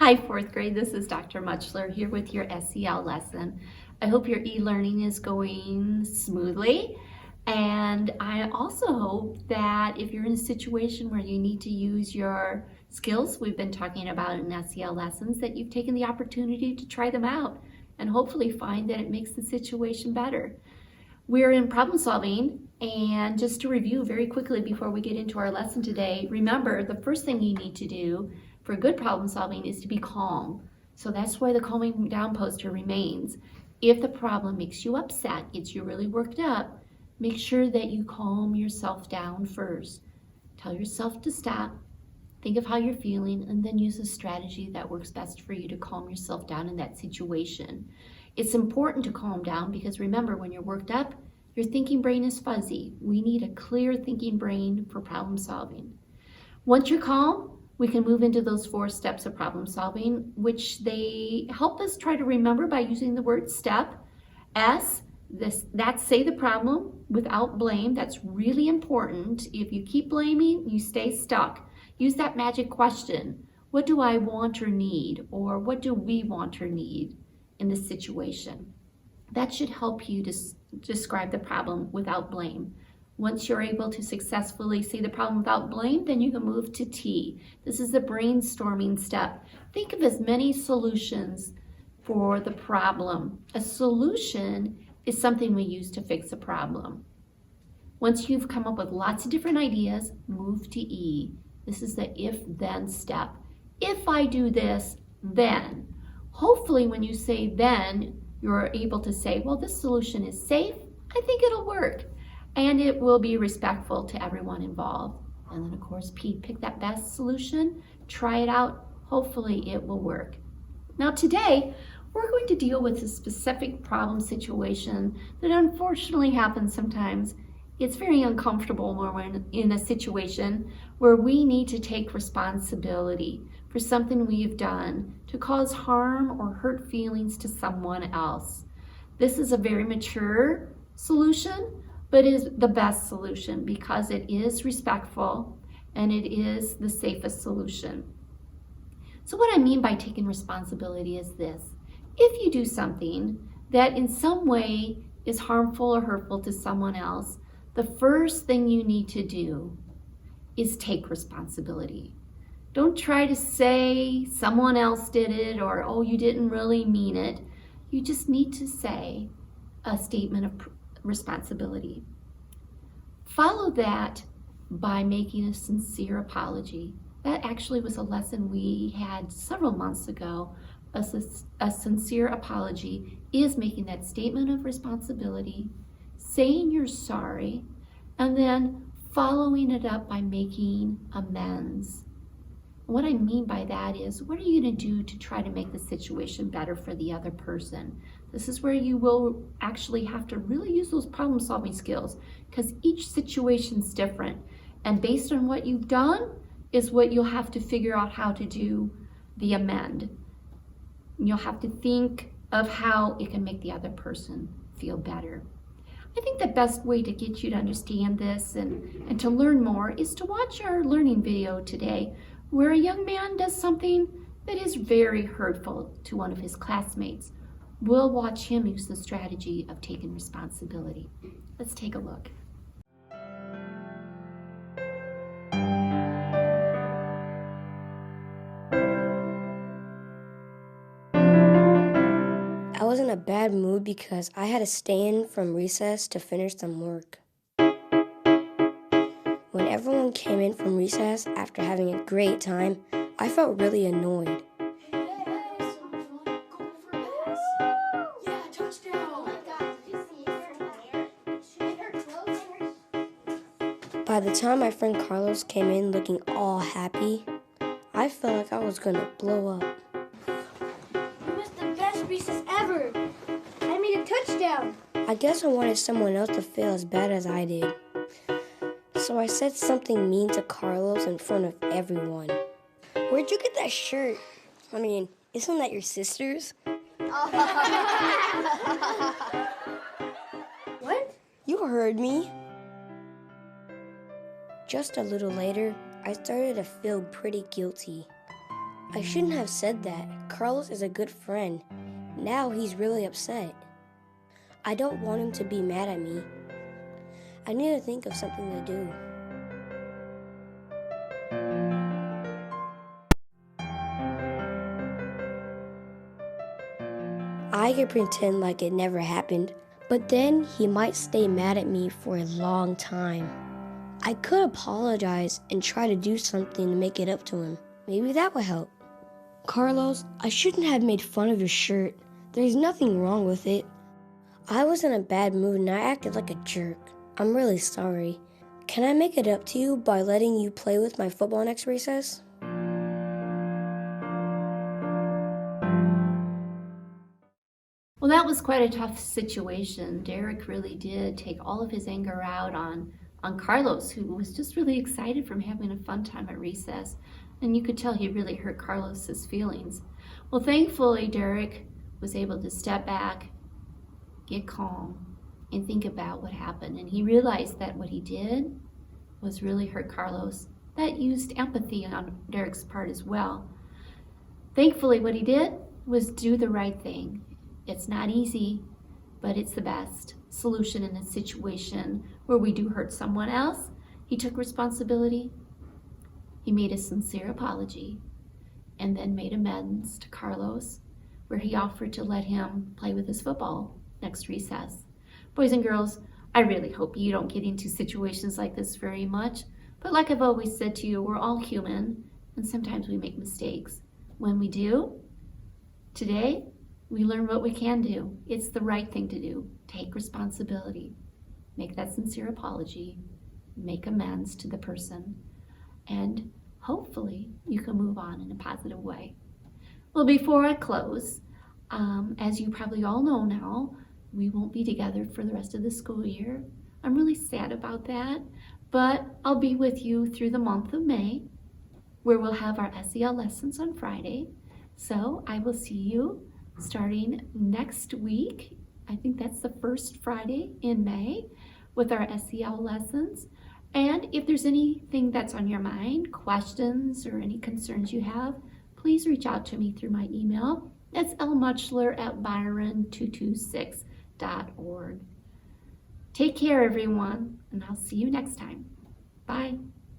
Hi, fourth grade. This is Dr. Muchler here with your SEL lesson. I hope your e-learning is going smoothly. And I also hope that if you're in a situation where you need to use your skills we've been talking about in SEL lessons, that you've taken the opportunity to try them out and hopefully find that it makes the situation better. We're in problem solving, and just to review very quickly before we get into our lesson today, remember the first thing you need to do for good problem solving is to be calm. So that's why the calming down poster remains. If the problem makes you upset, gets you really worked up, make sure that you calm yourself down first. Tell yourself to stop, think of how you're feeling, and then use a strategy that works best for you to calm yourself down in that situation. It's important to calm down because remember, when you're worked up, your thinking brain is fuzzy. We need a clear thinking brain for problem solving. Once you're calm, we can move into those 4 steps of problem solving, which they help us try to remember by using the word step. S, that's say the problem without blame. That's really important. If you keep blaming, you stay stuck. Use that magic question. What do I want or need? Or what do we want or need in this situation? That should help you to describe the problem without blame. Once you're able to successfully see the problem without blame, then you can move to T. This is the brainstorming step. Think of as many solutions for the problem. A solution is something we use to fix a problem. Once you've come up with lots of different ideas, move to E. This is the if-then step. If I do this, then. Hopefully when you say then, you're able to say, well, this solution is safe. I think it'll work. And it will be respectful to everyone involved. And then of course, P, pick that best solution, try it out, hopefully it will work. Now today, we're going to deal with a specific problem situation that unfortunately happens sometimes. It's very uncomfortable when we're in a situation where we need to take responsibility for something we've done to cause harm or hurt feelings to someone else. This is a very mature solution, but is the best solution because it is respectful and it is the safest solution. So what I mean by taking responsibility is this. If you do something that in some way is harmful or hurtful to someone else, the first thing you need to do is take responsibility. Don't try to say someone else did it or, oh, you didn't really mean it. You just need to say a statement of responsibility. Follow that by making a sincere apology. That actually was a lesson we had several months ago. A sincere apology is making that statement of responsibility, saying you're sorry, and then following it up by making amends. What I mean by that is, what are you going to do to try to make the situation better for the other person? This is where you will actually have to really use those problem-solving skills because each situation's different. And based on what you've done is what you'll have to figure out how to do the amend. You'll have to think of how it can make the other person feel better. I think the best way to get you to understand this and to learn more is to watch our learning video today, where a young man does something that is very hurtful to one of his classmates. We'll watch him use the strategy of taking responsibility. Let's take a look. I was in a bad mood because I had to stay in from recess to finish some work. When everyone came in from recess after having a great time, I felt really annoyed. By the time my friend Carlos came in looking all happy, I felt like I was gonna blow up. It was the best recess ever. I made a touchdown. I guess I wanted someone else to feel as bad as I did. So I said something mean to Carlos in front of everyone. Where'd you get that shirt? I mean, isn't that your sister's? What? You heard me. Just a little later, I started to feel pretty guilty. I shouldn't have said that. Carlos is a good friend. Now he's really upset. I don't want him to be mad at me. I need to think of something to do. I could pretend like it never happened, but then he might stay mad at me for a long time. I could apologize and try to do something to make it up to him. Maybe that would help. Carlos, I shouldn't have made fun of your shirt. There's nothing wrong with it. I was in a bad mood and I acted like a jerk. I'm really sorry. Can I make it up to you by letting you play with my football next recess? Well, that was quite a tough situation. Derek really did take all of his anger out on Carlos, who was just really excited from having a fun time at recess. And you could tell he really hurt Carlos's feelings. Well, thankfully, Derek was able to step back, get calm, and think about what happened. And he realized that what he did was really hurt Carlos. That used empathy on Derek's part as well. Thankfully, what he did was do the right thing. It's not easy, but it's the best solution in a situation where we do hurt someone else. He took responsibility. He made a sincere apology and then made amends to Carlos, where he offered to let him play with his football next recess. Boys and girls, I really hope you don't get into situations like this very much, but like I've always said to you, we're all human and sometimes we make mistakes. When we do, today, we learn what we can do. It's the right thing to do. Take responsibility. Make that sincere apology. Make amends to the person. And hopefully you can move on in a positive way. Well, before I close, as you probably all know now, we won't be together for the rest of the school year. I'm really sad about that, but I'll be with you through the month of May, where we'll have our SEL lessons on Friday. So I will see you starting next week. I think that's the first Friday in May with our SEL lessons. And if there's anything that's on your mind, questions or any concerns you have, please reach out to me through my email. That's lmuchler@byron226.org. Take care, everyone, and I'll see you next time. Bye.